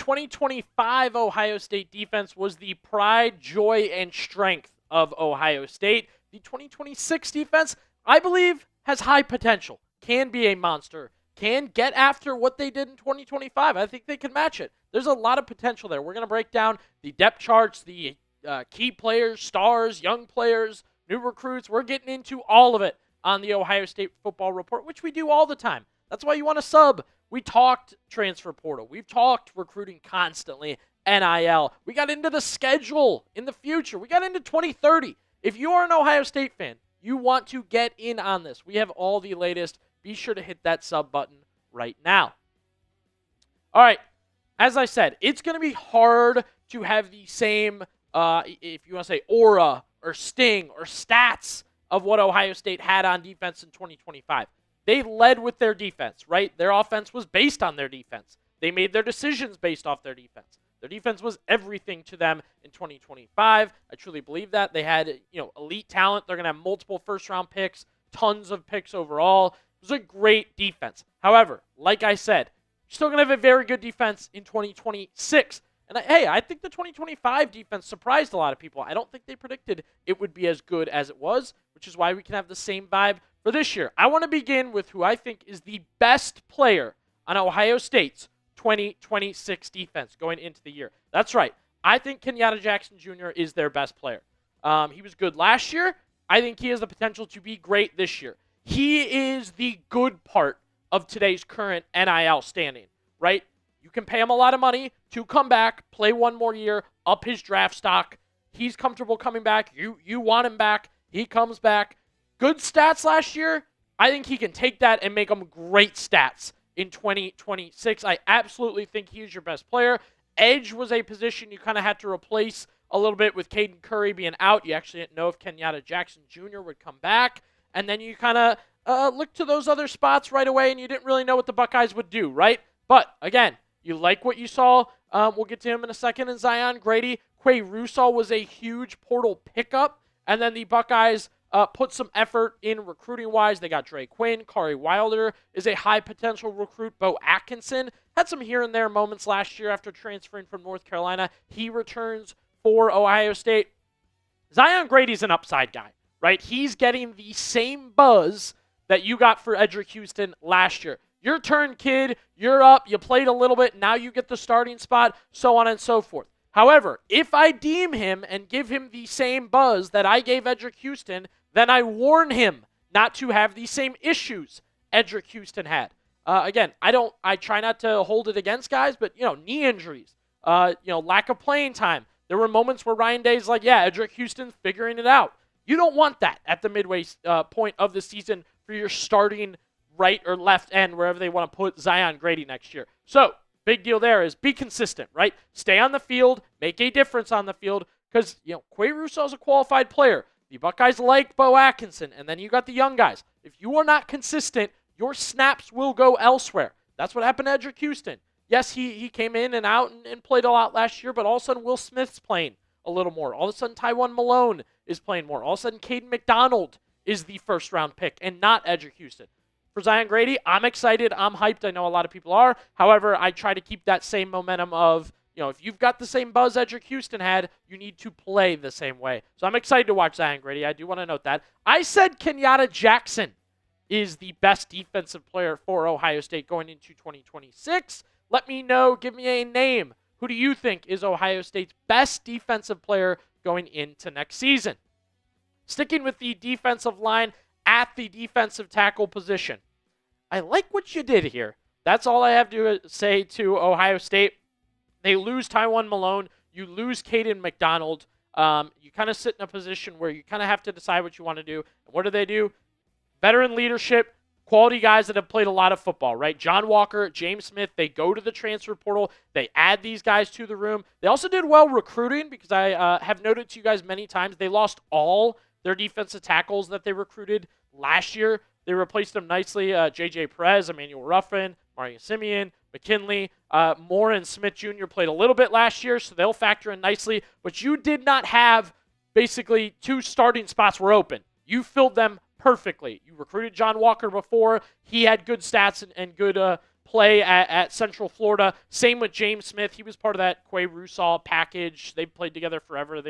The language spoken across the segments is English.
2025 Ohio State defense was the pride, joy, and strength of Ohio State. The 2026 defense, I believe, has high potential, can be a monster, can get after what they did in 2025. I think they can match it. There's a lot of potential there. We're going to break down the depth charts, the key players, stars, young players, new recruits. We're getting into all of it on the Ohio State Football Report, which we do all the time. That's why you want to sub. We talked transfer portal. We've talked recruiting constantly, NIL. We got into the schedule in the future. We got into 2030. If you are an Ohio State fan, you want to get in on this. We have all the latest. Be sure to hit that sub button right now. All right. As I said, it's going to be hard to have the same, if you want to say aura or sting or stats of what Ohio State had on defense in 2025. They led with their defense, right? Their offense was based on their defense. They made their decisions based off their defense. Their defense was everything to them in 2025. I truly believe that. They had, elite talent. They're going to have multiple first-round picks, tons of picks overall. It was a great defense. However, like I said, you're still going to have a very good defense in 2026. And I think the 2025 defense surprised a lot of people. I don't think they predicted it would be as good as it was, which is why we can have the same vibe for this year. I want to begin with who I think is the best player on Ohio State's 2026 defense going into the year. That's right. I think Kenyatta Jackson Jr. is their best player. He was good last year. I think he has the potential to be great this year. He is the good part of today's current NIL standing, right? You can pay him a lot of money to come back, play one more year, up his draft stock. He's comfortable coming back. You want him back. He comes back. Good stats last year. I think he can take that and make them great stats in 2026. I absolutely think he's your best player. Edge was a position you kind of had to replace a little bit with Caden Curry being out. You actually didn't know if Kenyatta Jackson Jr. would come back. And then you kind of looked to those other spots right away, and you didn't really know what the Buckeyes would do, right? But, again, you like what you saw. We'll get to him in a second. And Zion Grady, Quay Russaw was a huge portal pickup. And then the Buckeyes put some effort in recruiting-wise. They got Dre Quinn. Kari Wilder is a high-potential recruit. Bo Atkinson had some here and there moments last year after transferring from North Carolina. He returns for Ohio State. Zion Grady's an upside guy, right? He's getting the same buzz that you got for Edric Houston last year. Your turn, kid. You're up. You played a little bit. Now you get the starting spot, so on and so forth. However, if I deem him and give him the same buzz that I gave Edric Houston, then I warn him not to have the same issues Edric Houston had. Again, I try not to hold it against guys, but, knee injuries, lack of playing time. There were moments where Ryan Day's like, yeah, Edric Houston's figuring it out. You don't want that at the midway point of the season for your starting right or left end, wherever they want to put Zion Grady next year. So, big deal there is be consistent, right? Stay on the field, make a difference on the field, because, Quay Russaw is a qualified player. The Buckeyes like Bo Atkinson, and then you got the young guys. If you are not consistent, your snaps will go elsewhere. That's what happened to Edric Houston. Yes, he came in and out and played a lot last year, but all of a sudden Will Smith's playing a little more. All of a sudden Tywan Malone is playing more. All of a sudden Caden McDonald is the first-round pick and not Edric Houston. For Zion Grady, I'm excited. I'm hyped. I know a lot of people are. However, I try to keep that same momentum of, if you've got the same buzz Edric Houston had, you need to play the same way. So I'm excited to watch Zion Grady. I do want to note that. I said Kenyatta Jackson is the best defensive player for Ohio State going into 2026. Let me know. Give me a name. Who do you think is Ohio State's best defensive player going into next season? Sticking with the defensive line at the defensive tackle position. I like what you did here. That's all I have to say to Ohio State. They lose Tywan Malone. You lose Caden McDonald. You kind of sit in a position where you kind of have to decide what you want to do. And what do? Veteran leadership, quality guys that have played a lot of football, right? John Walker, James Smith, they go to the transfer portal. They add these guys to the room. They also did well recruiting because I have noted to you guys many times they lost all their defensive tackles that they recruited last year. They replaced them nicely. J.J. Perez, Emmanuel Ruffin, Mario Simeon, McKinley. Moore and Smith Jr. played a little bit last year, so they'll factor in nicely. But you did not have basically two starting spots were open. You filled them perfectly. You recruited John Walker before. He had good stats and good play at Central Florida. Same with James Smith. He was part of that Quay Russaw package. They played together forever.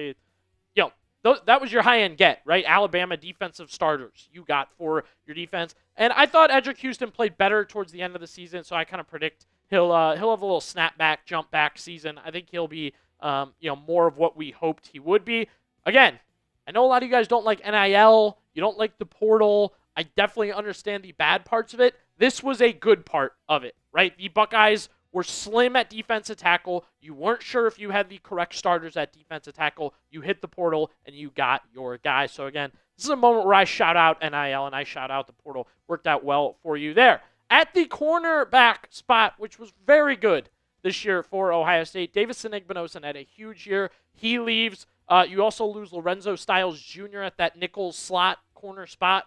That was your high-end get, right? Alabama defensive starters you got for your defense. And I thought Edric Houston played better towards the end of the season, so I kind of predict he'll have a little snap-back, jump-back season. I think he'll be more of what we hoped he would be. Again, I know a lot of you guys don't like NIL. You don't like the portal. I definitely understand the bad parts of it. This was a good part of it, right? The Buckeyes were slim at defensive tackle. You weren't sure if you had the correct starters at defensive tackle. You hit the portal, and you got your guy. So, again, this is a moment where I shout out NIL, and I shout out the portal. Worked out well for you there. At the cornerback spot, which was very good this year for Ohio State, Davison Igbinosun had a huge year. He leaves. You also lose Lorenzo Styles Jr. at that nickel slot corner spot.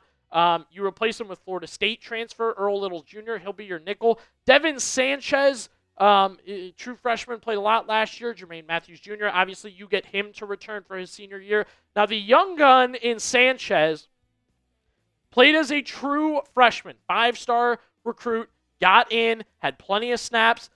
You replace him with Florida State transfer, Earl Little Jr. He'll be your nickel. Devin Sanchez, true freshman, played a lot last year. Jermaine Mathews Jr., obviously you get him to return for his senior year. Now, the young gun in Sanchez played as a true freshman, 5-star recruit, got in, had plenty of snaps.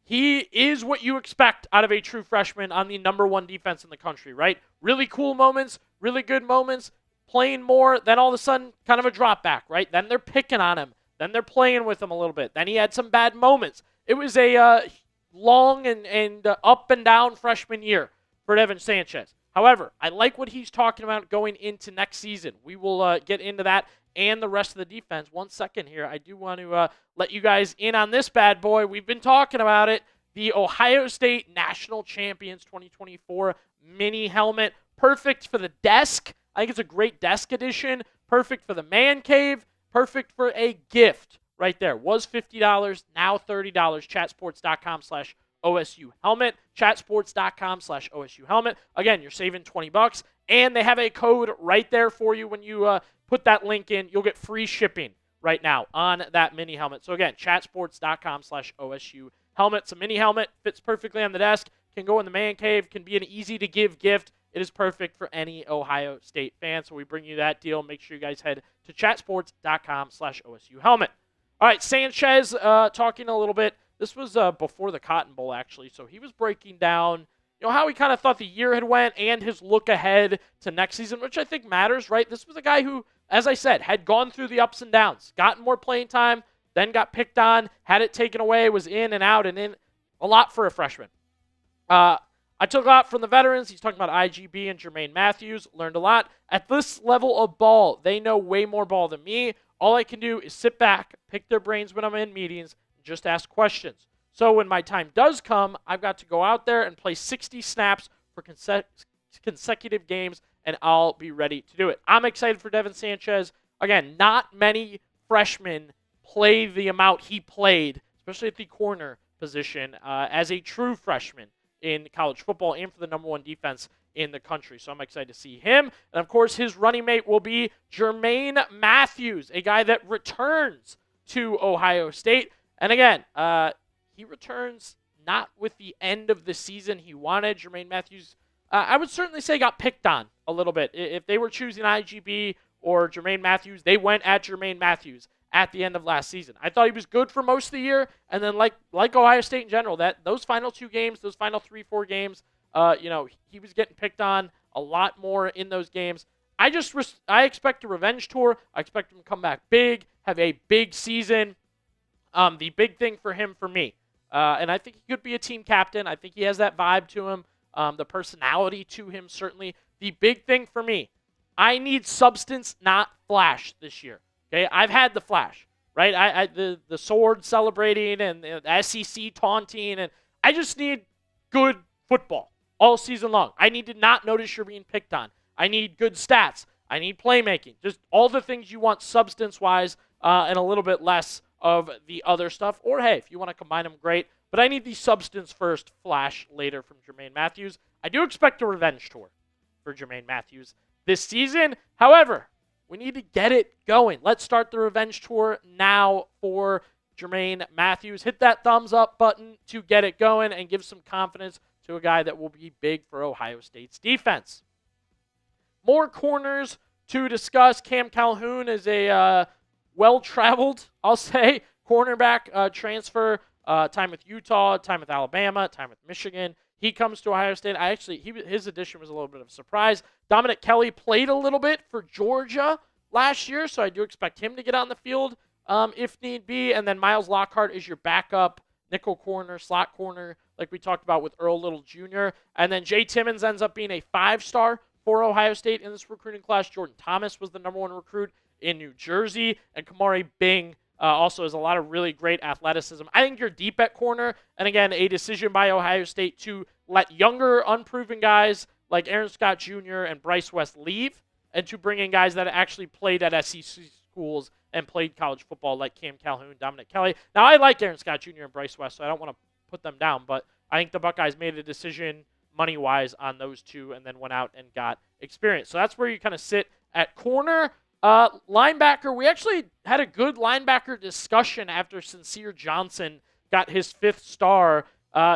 He is what you expect out of a true freshman on the number one defense in the country, right? Really cool moments, really good moments, playing more, then all of a sudden kind of a drop back, right? Then they're picking on him. Then they're playing with him a little bit. Then he had some bad moments. It was a long and up and down freshman year for Devin Sanchez. However, I like what he's talking about going into next season. We will get into that and the rest of the defense. 1 second here. I do want to let you guys in on this bad boy. We've been talking about it. The Ohio State National Champions 2024 mini helmet. Perfect for the desk. I think it's a great desk edition. Perfect for the man cave. Perfect for a gift right there. Was $50, now $30. Chatsports.com/OSU helmet. Chatsports.com/OSU helmet. Again, you're saving $20. And they have a code right there for you when you put that link in. You'll get free shipping right now on that mini helmet. So again, chatsports.com/OSU helmet. It's a mini helmet. Fits perfectly on the desk. Can go in the man cave. Can be an easy-to-give gift. It is perfect for any Ohio State fan. So we bring you that deal. Make sure you guys head to chatsports.com/OSU helmet. All right, Sanchez talking a little bit. This was before the Cotton Bowl, actually. So he was breaking down how he kind of thought the year had went and his look ahead to next season, which I think matters, right? This was a guy who, as I said, had gone through the ups and downs, gotten more playing time, then got picked on, had it taken away, was in and out and in. A lot for a freshman. I took a lot from the veterans. He's talking about IGB and Jermaine Matthews. Learned a lot. At this level of ball, they know way more ball than me. All I can do is sit back, pick their brains when I'm in meetings, and just ask questions. So when my time does come, I've got to go out there and play 60 snaps for consecutive games, and I'll be ready to do it. I'm excited for Devin Sanchez. Again, not many freshmen play the amount he played, especially at the corner position, as a true freshman in college football and for the number one defense in the country. So I'm excited to see him. And, of course, his running mate will be Jermaine Matthews, a guy that returns to Ohio State. And, again, he returns not with the end of the season he wanted. Jermaine Matthews, I would certainly say, got picked on a little bit. If they were choosing IGB or Jermaine Matthews, they went at Jermaine Matthews at the end of last season. I thought he was good for most of the year, and then like Ohio State in general, those final 2 games, those final 3-4 games, he was getting picked on a lot more in those games. I expect a revenge tour. I expect him to come back big, have a big season. The big thing for him, for me, and I think he could be a team captain. I think he has that vibe to him, the personality to him, certainly. The big thing for me, I need substance, not flash this year. Okay, I've had the flash, right? The sword celebrating and the SEC taunting, and I just need good football all season long. I need to not notice you're being picked on. I need good stats. I need playmaking. Just all the things you want substance-wise, and a little bit less of the other stuff. Or, hey, if you want to combine them, great. But I need the substance first, flash later from Jermaine Matthews. I do expect a revenge tour for Jermaine Matthews this season. However, we need to get it going. Let's start the revenge tour now for Jermaine Matthews. Hit that thumbs up button to get it going and give some confidence to a guy that will be big for Ohio State's defense. More corners to discuss. Cam Calhoun is a well-traveled, I'll say, cornerback transfer, time with Utah, time with Alabama, time with Michigan. He comes to Ohio State. His addition was a little bit of a surprise. Dominic Kelly played a little bit for Georgia last year, so I do expect him to get on the field if need be. And then Miles Lockhart is your backup nickel corner, slot corner, like we talked about with Earl Little Jr. And then Jay Timmons ends up being a 5-star for Ohio State in this recruiting class. Jordan Thomas was the number 1 recruit in New Jersey, and Kamari Bing also has a lot of really great athleticism. I think you're deep at corner, and again, a decision by Ohio State to let younger, unproven guys like Aaron Scott Jr. and Bryce West leave, and to bring in guys that actually played at SEC schools and played college football like Cam Calhoun, Dominic Kelly. Now, I like Aaron Scott Jr. and Bryce West, so I don't want to put them down, but I think the Buckeyes made a decision money-wise on those two and then went out and got experience. So that's where you kind of sit at corner. Linebacker, we actually had a good linebacker discussion after Sincere Johnson got his 5th star.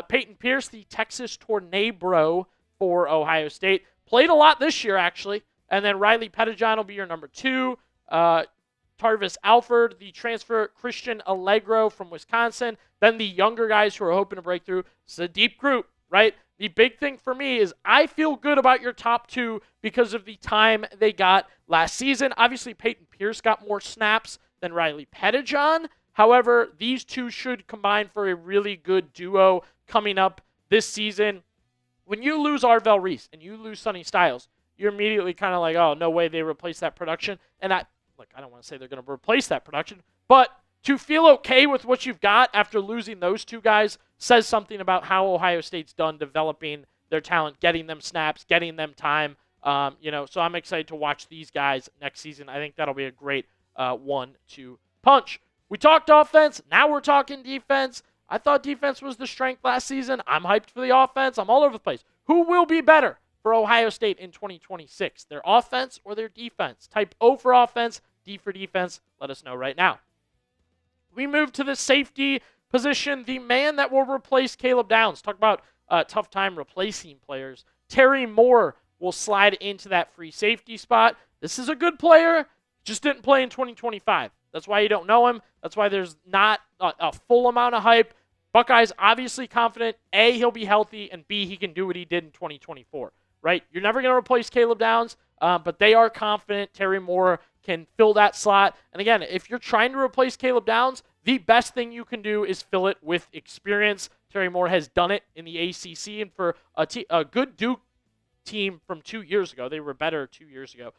Peyton Pierce, the Texas Tornado for Ohio State, played a lot this year, actually. And then Riley Pettijohn will be your number 2. Tarvis Alford, the transfer Christian Allegro from Wisconsin. Then the younger guys who are hoping to break through. It's a deep group, right? The big thing for me is I feel good about your top 2 because of the time they got last season. Obviously, Peyton Pierce got more snaps than Riley Pettijohn. However, these two should combine for a really good duo coming up this season. When you lose Arvell Reese and you lose Sonny Styles, you're immediately kind of like, oh, no way they replace that production. And I don't want to say they're going to replace that production, but to feel okay with what you've got after losing those 2 guys says something about how Ohio State's done developing their talent, getting them snaps, getting them time. So I'm excited to watch these guys next season. I think that'll be a great 1-2 punch. We talked offense. Now we're talking defense. I thought defense was the strength last season. I'm hyped for the offense. I'm all over the place. Who will be better for Ohio State in 2026? Their offense or their defense? Type O for offense, D for defense. Let us know right now. We move to the safety position. The man that will replace Caleb Downs. Talk about a tough time replacing players. Terry Moore will slide into that free safety spot. This is a good player, just didn't play in 2025. That's why you don't know him. That's why there's not a full amount of hype. Buckeyes obviously confident, A, he'll be healthy, and B, he can do what he did in 2024, right? You're never going to replace Caleb Downs, but they are confident Terry Moore can fill that slot. And again, if you're trying to replace Caleb Downs, the best thing you can do is fill it with experience. Terry Moore has done it in the ACC, and for a good Duke team from 2 years ago. They were better 2 years ago.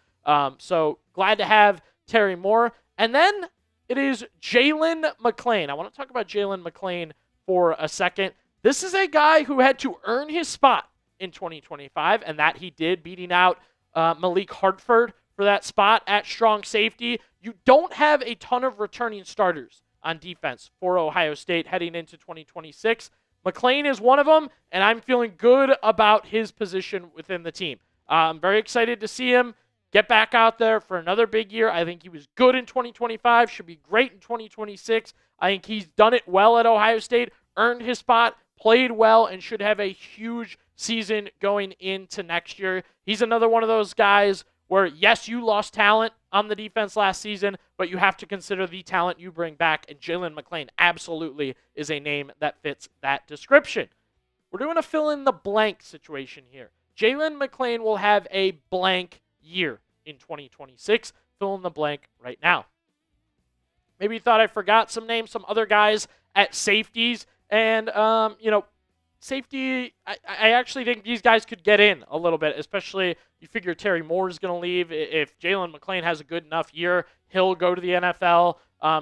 So glad to have Terry Moore. And then it is Jalen McLean. I want to talk about Jalen McLean for a second. This is a guy who had to earn his spot in 2025, and that he did, beating out Malik Hartford for that spot at strong safety. You don't have a ton of returning starters on defense for Ohio State heading into 2026. McLean is one of them, and I'm feeling good about his position within the team. I'm very excited to see him get back out there for another big year. I think he was good in 2025, should be great in 2026. I think he's done it well at Ohio State, earned his spot, played well, and should have a huge season going into next year. He's another one of those guys where, yes, you lost talent on the defense last season, but you have to consider the talent you bring back, and Jalen McLean absolutely is a name that fits that description. We're doing a fill-in-the-blank situation here. Jalen McLean will have a blank year in 2026. Fill in the blank right now. Maybe you thought I forgot some names, some other guys at safeties, and, safety, I actually think these guys could get in a little bit, especially you figure Terry Moore is going to leave. If Jalen McLean has a good enough year, he'll go to the NFL.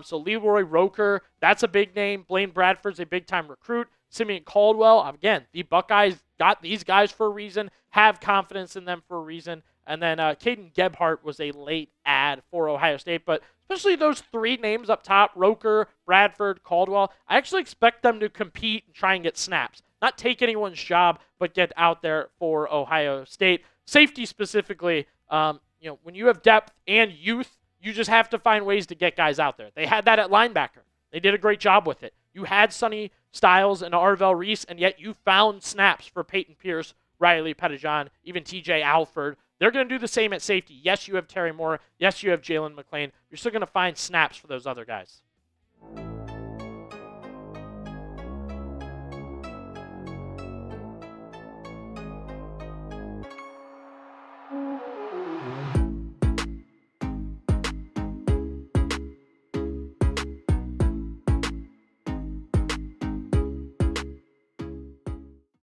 So Leroy Roker, that's a big name. Blaine Bradford's a big-time recruit. Simeon Caldwell, again, the Buckeyes got these guys for a reason, have confidence in them for a reason. And then Caden Gebhardt was a late add for Ohio State. But especially those 3 names up top, Roker, Bradford, Caldwell, I actually expect them to compete and try and get snaps. Not take anyone's job, but get out there for Ohio State. Safety specifically, when you have depth and youth, you just have to find ways to get guys out there. They had that at linebacker. They did a great job with it. You had Sonny Styles and Arvell Reese, and yet you found snaps for Peyton Pierce, Riley Pettijohn, even TJ Alford. They're going to do the same at safety. Yes, you have Terry Moore. Yes, you have Jalen McLean. You're still going to find snaps for those other guys.